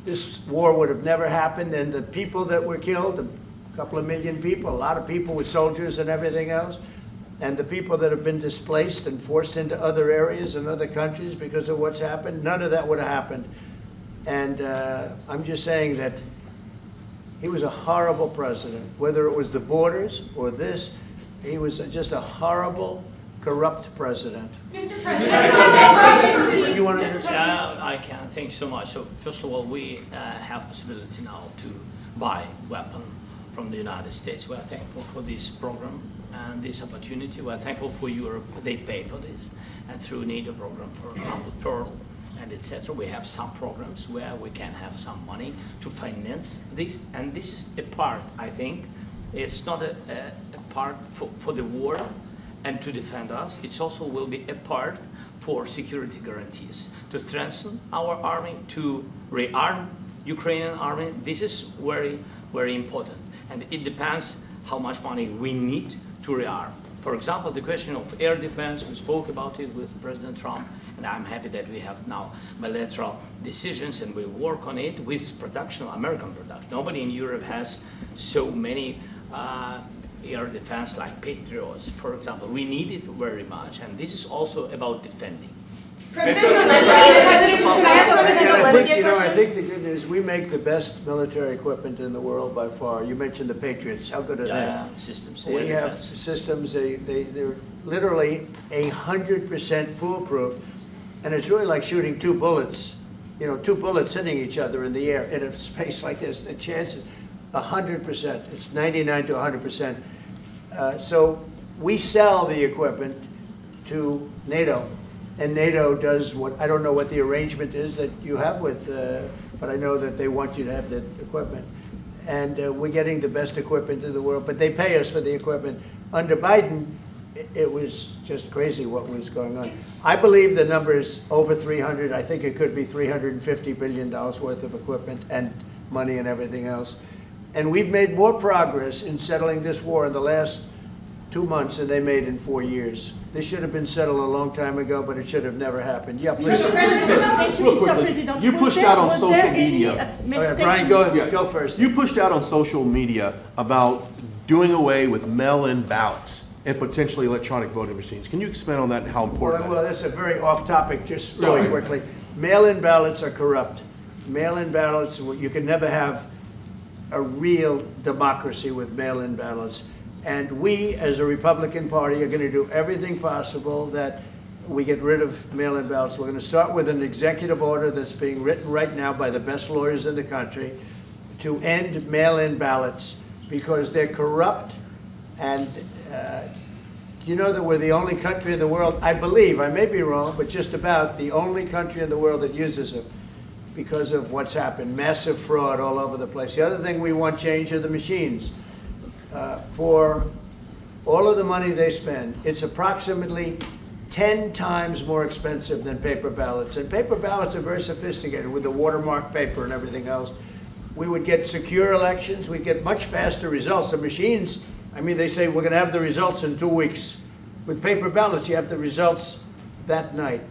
This war would have never happened, and the people that were killed, a couple of million people, a lot of people with soldiers and everything else, and the people that have been displaced and forced into other areas and other countries because of what's happened, none of that would have happened. And I'm just saying that he was a horrible president, whether it was the borders or this, he was just a horrible, corrupt president. Mr. President, you want to I can. Thank you so much. So first of all, we have possibility now to buy weapon from the United States. We are thankful for this program and this opportunity. We are thankful for Europe. They pay for this. And through NATO program, for example, Pearl and etc., we have some programs where we can have some money to finance this. And this is a part, I think, it's not a part for the war and to defend us. It also will be a part for security guarantees, to strengthen our army, to rearm Ukrainian army. This is very, very important. And it depends how much money we need to rearm. For example, the question of air defense, we spoke about it with President Trump, and I'm happy that we have now bilateral decisions and we work on it with production, American production. Nobody in Europe has so many air defense like Patriots, for example. We need it very much, and this is also about defending. I think the good news, we make the best military equipment in the world by far. You mentioned the Patriots. How good are they? Systems. We have systems, they're literally 100% foolproof. And it's really like shooting two bullets, you know, two bullets hitting each other in the air in a space like this. The chance is 100%. It's 99 to 100%. So we sell the equipment to NATO. And NATO does what, I don't know what the arrangement is that you have with, but I know that they want you to have the equipment. And we're getting the best equipment in the world, but they pay us for the equipment. Under Biden, it was just crazy what was going on. I believe the number is over 300. I think it could be $350 billion worth of equipment and money and everything else. And we've made more progress in settling this war in the last 2 months than they made in 4 years. This should have been settled a long time ago, but it should have never happened. Yeah, please. Real quickly, you pushed out on social media. Brian, go first. You pushed out on social media about doing away with mail-in ballots and potentially electronic voting machines. Can you expand on that and how important that is? Well, that's a very off-topic, just really quickly. Mail-in ballots are corrupt. Mail-in ballots, you can never have a real democracy with mail-in ballots. And we, as a Republican Party, are going to do everything possible that we get rid of mail-in ballots. We're going to start with an executive order that's being written right now by the best lawyers in the country to end mail-in ballots because they're corrupt. And you know that we're the only country in the world, I believe, I may be wrong, but just about the only country in the world that uses them because of what's happened. Massive fraud all over the place. The other thing we want changed are the machines. For all of the money they spend, it's approximately 10 times more expensive than paper ballots. And paper ballots are very sophisticated with the watermark paper and everything else. We would get secure elections. We'd get much faster results. The machines, I mean, they say we're going to have the results in 2 weeks. With paper ballots, you have the results that night.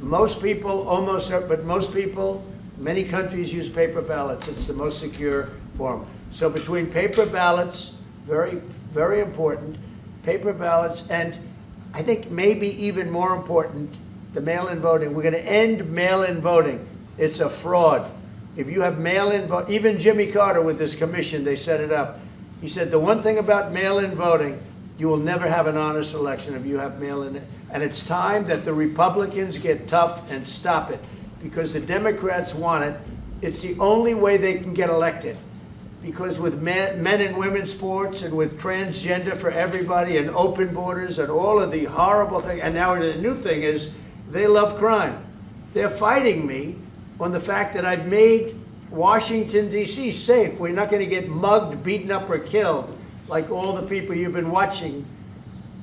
Most people, but most people, many countries use paper ballots. It's the most secure form. So between paper ballots, very, very important, paper ballots, and I think maybe even more important, the mail-in voting. We're going to end mail-in voting. It's a fraud. If you have mail-in vote, even Jimmy Carter with this commission, they set it up. He said the one thing about mail-in voting, You will never have an honest election if you have mail-in. And it's time that the Republicans get tough and stop it, because the Democrats want it. It's the only way they can get elected. Because with men and women's sports and with transgender for everybody and open borders and all of the horrible things, and now the new thing is they love crime. They're fighting me on the fact that I've made Washington, D.C. safe. We're not going to get mugged, beaten up, or killed like all the people you've been watching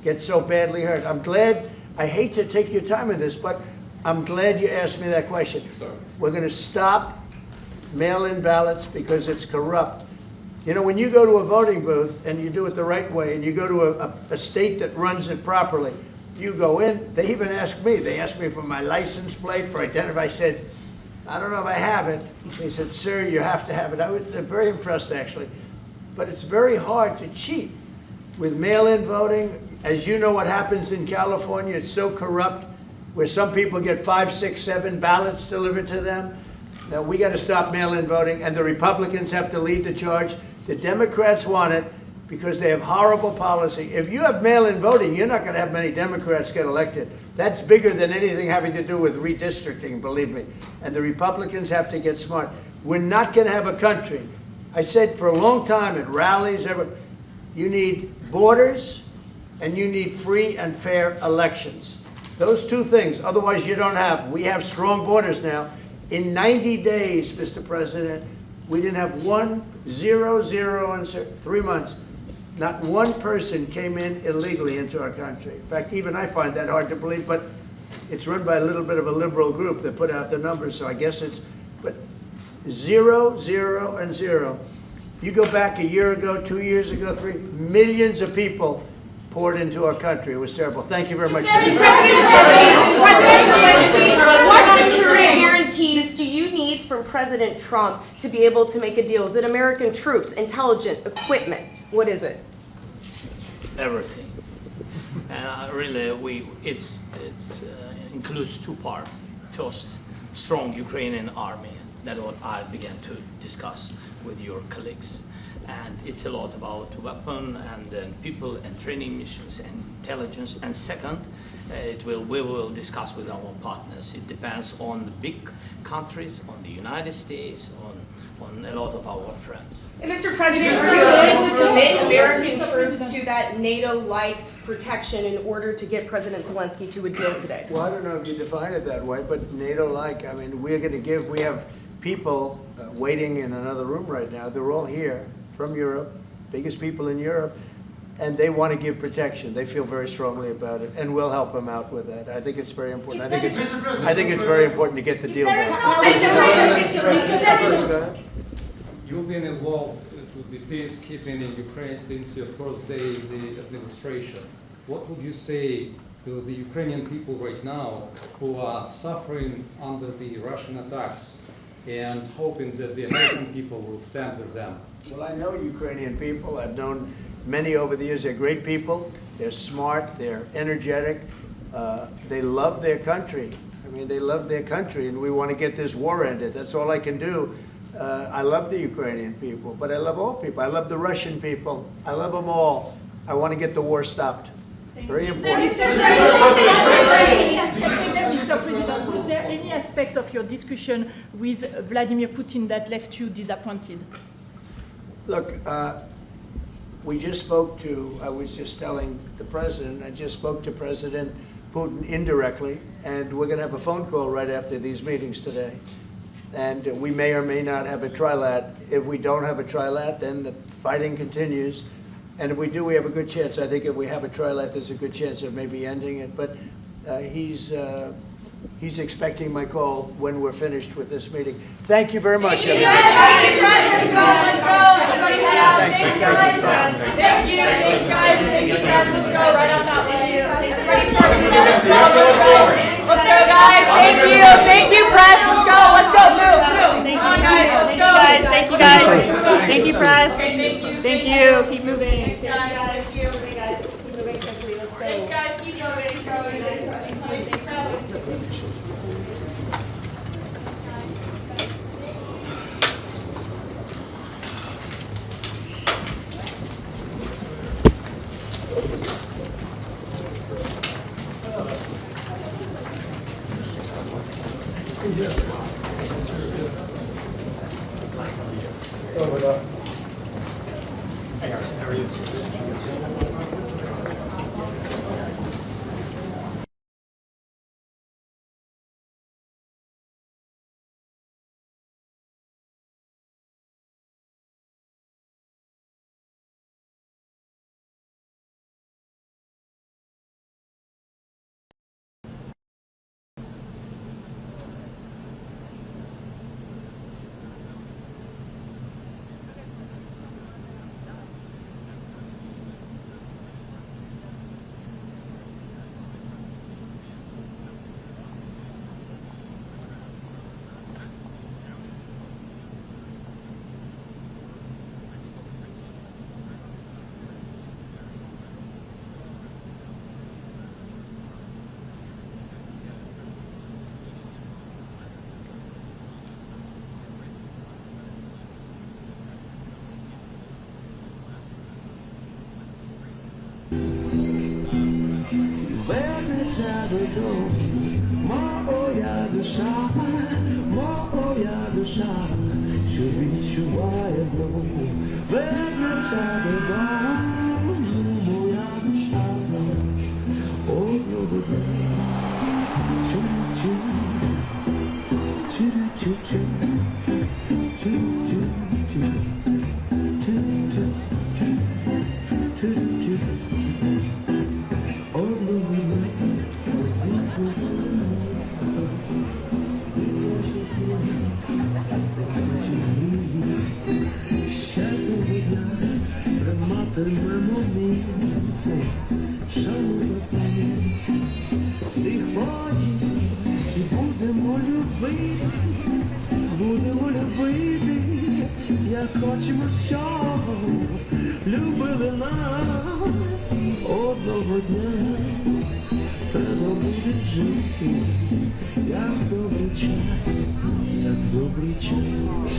get so badly hurt. I'm glad, I hate to take your time in this, but I'm glad you asked me that question. We're going to stop mail-in ballots because it's corrupt. You know, when you go to a voting booth and you do it the right way and you go to a state that runs it properly, you go in, they even ask me. They asked me for my license plate, for identity. I said, I don't know if I have it. They said, sir, you have to have it. I was very impressed, actually. But it's very hard to cheat with mail-in voting. As you know what happens in California, it's so corrupt, where some people get 5, 6, 7 ballots delivered to them. Now, we got to stop mail-in voting, and the Republicans have to lead the charge. The Democrats want it because they have horrible policy. If you have mail-in voting, you're not going to have many Democrats get elected. That's bigger than anything having to do with redistricting, believe me. And the Republicans have to get smart. We're not going to have a country. I said for a long time at rallies, you need borders and you need free and fair elections. Those two things, otherwise you don't have. We have strong borders now. In 90 days, Mr. President, we didn't have 1, 0, 0, and 3 months. Not one person came in illegally into our country. In fact, even I find that hard to believe, but it's run by a little bit of a liberal group that put out the numbers, so I guess it's, but 0, 0, and 0. You go back a year ago, 2 years ago, 3, millions of people poured into our country. It was terrible. Thank you very much. What security guarantees do you need from President Trump to be able to make a deal? Is it American troops, intelligence, equipment? What is it? Everything. And really, it includes 2 parts. First, strong Ukrainian army. That's what I began to discuss with your colleagues. And it's a lot about weapon and then people and training missions and intelligence. And second, we will discuss with our partners. It depends on the big countries, on the United States, on a lot of our friends. And Mr. President, are you willing to commit American troops to that NATO-like protection in order to get President Zelensky to a deal today? Well, I don't know if you define it that way, but NATO-like, I mean, we're going to give, we have people waiting in another room right now. They're all here from Europe, biggest people in Europe, and they want to give protection. They feel very strongly about it, and we'll help them out with that. I think it's very important. I think it's very important to get the deal done. You've been involved with the peacekeeping in Ukraine since your first day in the administration. What would you say to the Ukrainian people right now who are suffering under the Russian attacks and hoping that the American people will stand with them? Well, I know Ukrainian people. I've known many over the years. They're great people. They're smart. They're energetic. They love their country. I mean, they love their country, and we want to get this war ended. That's all I can do. I love the Ukrainian people, but I love all people. I love the Russian people. I love them all. I want to get the war stopped. Very important. Mr. President, was there any aspect of your discussion with Vladimir Putin that left you disappointed? Look, we just spoke to, I was just telling the president, I just spoke to President Putin indirectly, and we're going to have a phone call right after these meetings today. And we may or may not have a trilat. If we don't have a trilat, then the fighting continues. And if we do, we have a good chance. I think if we have a trilat, there's a good chance of maybe ending it. But he's expecting my call when we're finished with this meeting. Thank you very much, everybody. Thank you, guys. Let's go right on that way. Let's go, guys. Thank you. Thank you, press. Let's go. Let's go. Move. Come on, guys. Let's go. Thank you, guys. Thank you, press. Thank you. Keep moving. Thank you. Hey, guys. Keep moving quickly. Let's go. Thanks, guys. Keep going. Keep going. Вернеться додому, моя душа, моя душа, що відчуває знову. Вернеться додому, моя душа, одного дня. Чу-чу, чу-чу-чу, чу-чу-чу, чу-чу-чу, чу-чу-чу. Будемо любити, як хочемо, щоб любили нас. Одного дня треба буде жити, як добрий час, як добрий час.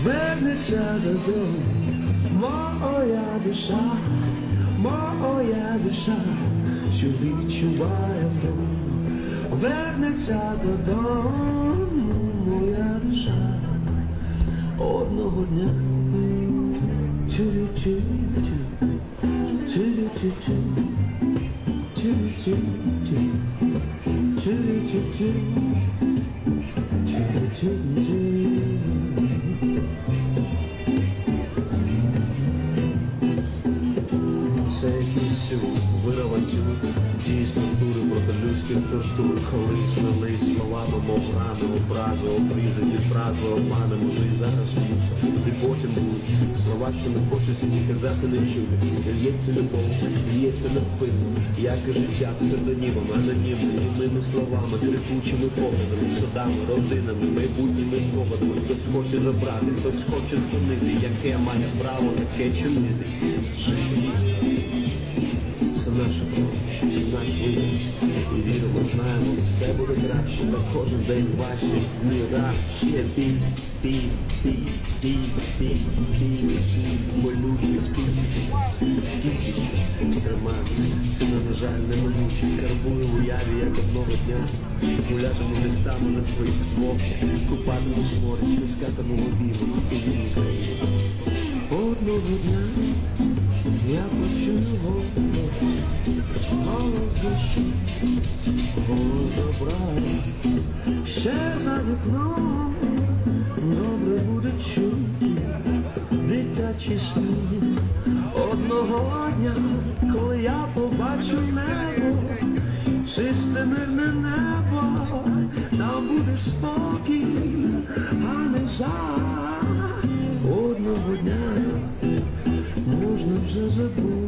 Вернеться додому, моя душа, моя душа, що відчуває вдома. Вернеться додому, моя душа, одного дня. Чу-чу-чу, чу-чу-чу, чу-чу-чу, чу-чу-чу, чу-чу-чу. Це пісню, вираванцю, ті структури проти людських тортур, колись нались словами, мов рани, образи, обрізані фрази, обмани, може і зараз сміються, і потім будуть слова, що не хочеться ні казати, не чути, лється любов, лється невпинно, як і життя псевдонімами, анонімними, німими словами, трикучими поглядами, судами, родинами, майбутніми спогадами, хтось хоче забрати, хтось хоче змінити, яке має право таке чинити. Це наша кров, це наш вибір. І віримо, знаємо, все буде краще, та кожен день важче, не раз, ще бій, бій, бій, бій, бій, бій, болючий спів. Скільки триматися, це, на жаль, неминуче, карбує в уяві, як одного дня. Гулятиму листами на своїх двох, купатиму море, стискатиму обійму, і вільні країни. Одного дня я почую голос душі, голос добра. Ще за вікном добре буде чути дитячі сни. Одного дня, коли я побачу небо, чисте мирне небо, там буде спокій, а не жаль. Одного дня можна вже забути